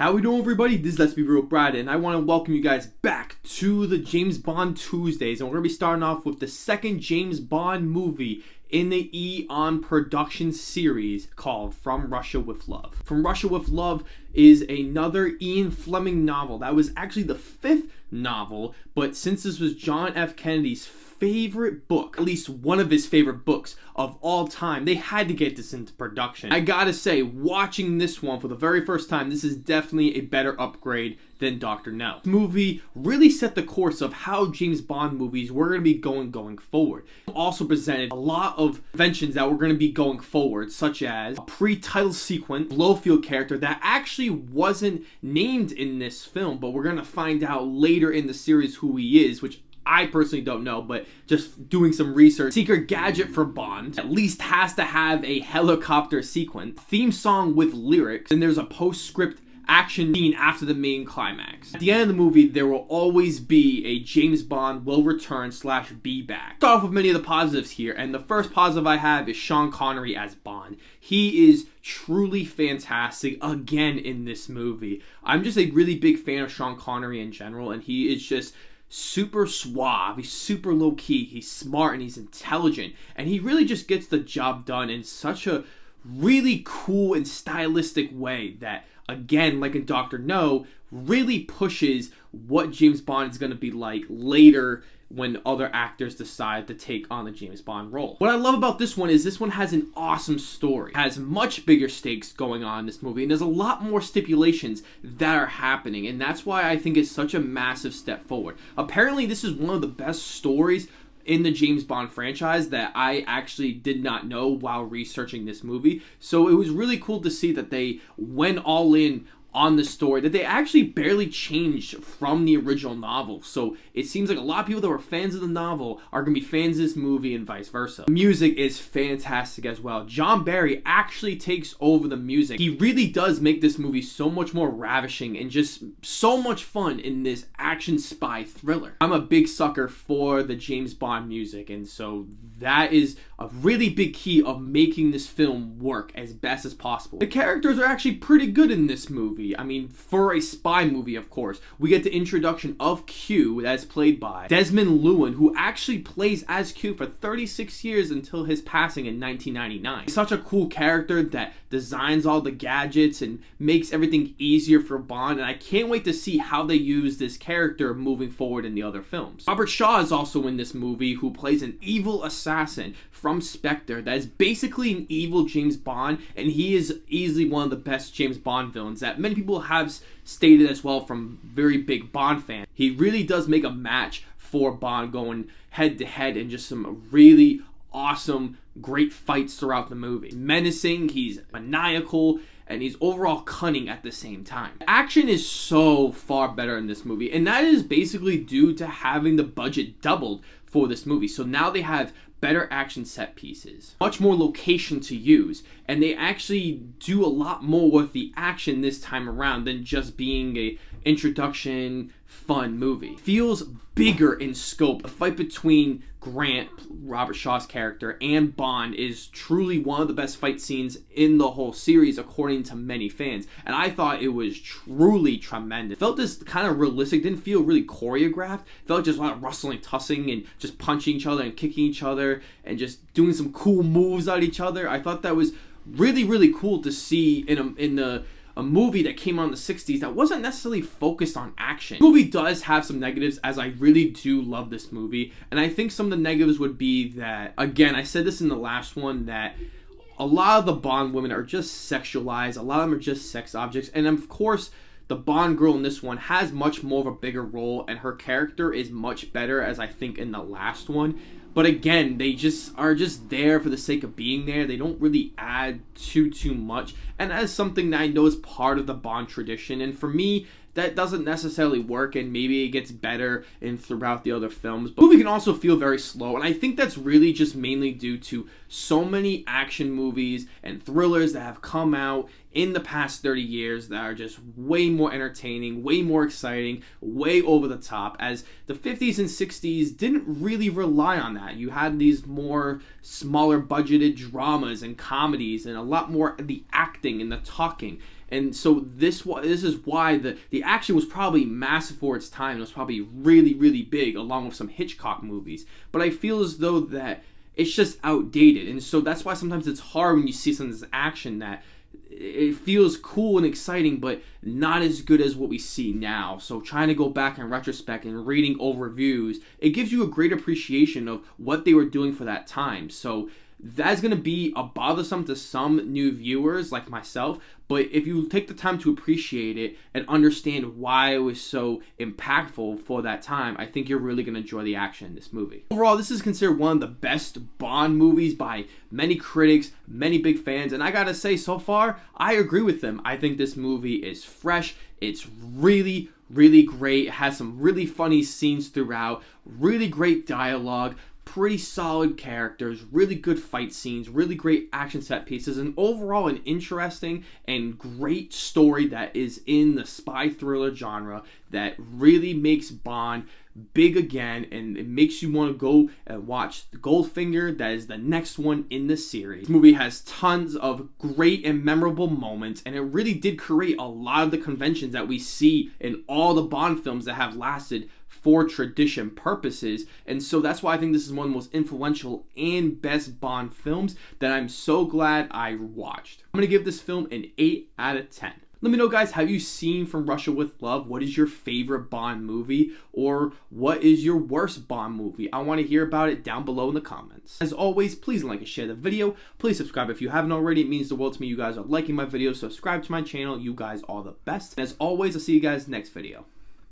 How we doing, everybody? This is Let's Be Real Brad, and I want to welcome you guys back to the James Bond Tuesdays. And we're going to be starting off with the second James Bond movie in the Eon production series called From Russia with Love. From Russia with Love is another Ian Fleming novel. That was actually the fifth novel, but since this was John F. Kennedy's favorite book, at least one of his favorite books of all time, they had to get this into production. I gotta say, watching this one for the very first time, this is definitely a better upgrade than Dr. No. This movie really set the course of how James Bond movies were going to be going forward. It also presented a lot of inventions that were going to be going forward, such as a pre-title sequence Blofeld character that actually wasn't named in this film, but we're going to find out later in the series who he is, which I personally don't know, but just doing some research. Secret gadget for Bond at least has to have a helicopter sequence, theme song with lyrics, and there's a postscript action scene after the main climax. At the end of the movie, there will always be a James Bond will return / be back. Start off with many of the positives here, and the first positive I have is Sean Connery as Bond. He is truly fantastic again in this movie. I'm just a really big fan of Sean Connery in general, and he is just super suave, he's super low-key, he's smart, and he's intelligent, and he really just gets the job done in such a really cool and stylistic way that, again, like in Dr. No, really pushes what James Bond is going to be like later when other actors decide to take on the James Bond role. What I love about this one is this one has an awesome story. It has much bigger stakes going on in this movie, and there's a lot more stipulations that are happening, and that's why I think it's such a massive step forward. Apparently, this is one of the best stories in the James Bond franchise that I actually did not know while researching this movie. So it was really cool to see that they went all in on the story, that they actually barely changed from the original novel. So it seems like a lot of people that were fans of the novel are going to be fans of this movie and vice versa. The music is fantastic as well. John Barry actually takes over the music. He really does make this movie so much more ravishing and just so much fun in this action spy thriller. I'm a big sucker for the James Bond music, and so that is a really big key of making this film work as best as possible. The characters are actually pretty good in this movie. I mean, for a spy movie, of course. We get the introduction of Q, that's played by Desmond Llewellyn, who actually plays as Q for 36 years until his passing in 1999. He's such a cool character that designs all the gadgets and makes everything easier for Bond, and I can't wait to see how they use this character moving forward in the other films. Robert Shaw is also in this movie, who plays an evil assassin from Spectre that is basically an evil James Bond, and he is easily one of the best James Bond villains that many people have stated as well from very big Bond fans. He really does make a match for Bond, going head to head in just some really awesome, great fights throughout the movie. Menacing, he's maniacal, and he's overall cunning at the same time. Action is so far better in this movie, and that is basically due to having the budget doubled for this movie. So now they have better action set pieces, much more location to use, and they actually do a lot more with the action this time around than just being a introduction fun movie. It feels bigger in scope. The fight between Grant, Robert Shaw's character, and Bond is truly one of the best fight scenes in the whole series, according to many fans, and I thought it was truly tremendous. It felt just kind of realistic, didn't feel really choreographed. It felt just a lot of rustling, tussling, and just punching each other and kicking each other and just doing some cool moves at each other. I thought that was really, really cool to see in a movie that came out in the 60s that wasn't necessarily focused on action. The movie does have some negatives, as I really do love this movie, and I think some of the negatives would be that, again, I said this in the last one, that a lot of the Bond women are just sexualized, a lot of them are just sex objects, and of course, the Bond girl in this one has much more of a bigger role, and her character is much better, as I think in the last one. But again, they just are just there for the sake of being there. They don't really add too much. And that is something that I know is part of the Bond tradition. And for me, that doesn't necessarily work, and maybe it gets better throughout the other films. But the movie can also feel very slow, and I think that's really just mainly due to so many action movies and thrillers that have come out in the past 30 years that are just way more entertaining, way more exciting, way over the top, as the 50s and 60s didn't really rely on that. You had these more smaller budgeted dramas and comedies and a lot more of the acting and the talking. And so this is why the action was probably massive for its time. It was probably really, really big, along with some Hitchcock movies. But I feel as though that it's just outdated. And so that's why sometimes it's hard when you see some of this action that it feels cool and exciting, but not as good as what we see now. So trying to go back in retrospect and reading old reviews, it gives you a great appreciation of what they were doing for that time. So that's going to be a bothersome to some new viewers like myself, but if you take the time to appreciate it and understand why it was so impactful for that time, I think you're really going to enjoy the action in this movie. Overall, this is considered one of the best Bond movies by many critics, many big fans, and I gotta say, so far, I agree with them. I think this movie is fresh. It's really, really great. It has some really funny scenes throughout, really great dialogue, pretty solid characters, really good fight scenes, really great action set pieces, and overall an interesting and great story that is in the spy thriller genre that really makes Bond big again, and it makes you want to go and watch Goldfinger. That is the next one in the series. This movie has tons of great and memorable moments, and it really did create a lot of the conventions that we see in all the Bond films that have lasted for tradition purposes. And so that's why I think this is one of the most influential and best Bond films that I'm so glad I watched. I'm going to give this film an 8 out of 10. Let me know, guys, have you seen From Russia with Love? What is your favorite Bond movie? Or what is your worst Bond movie? I want to hear about it down below in the comments. As always, please like and share the video. Please subscribe if you haven't already. It means the world to me. You guys are liking my videos. Subscribe to my channel. You guys are the best. And as always, I'll see you guys next video.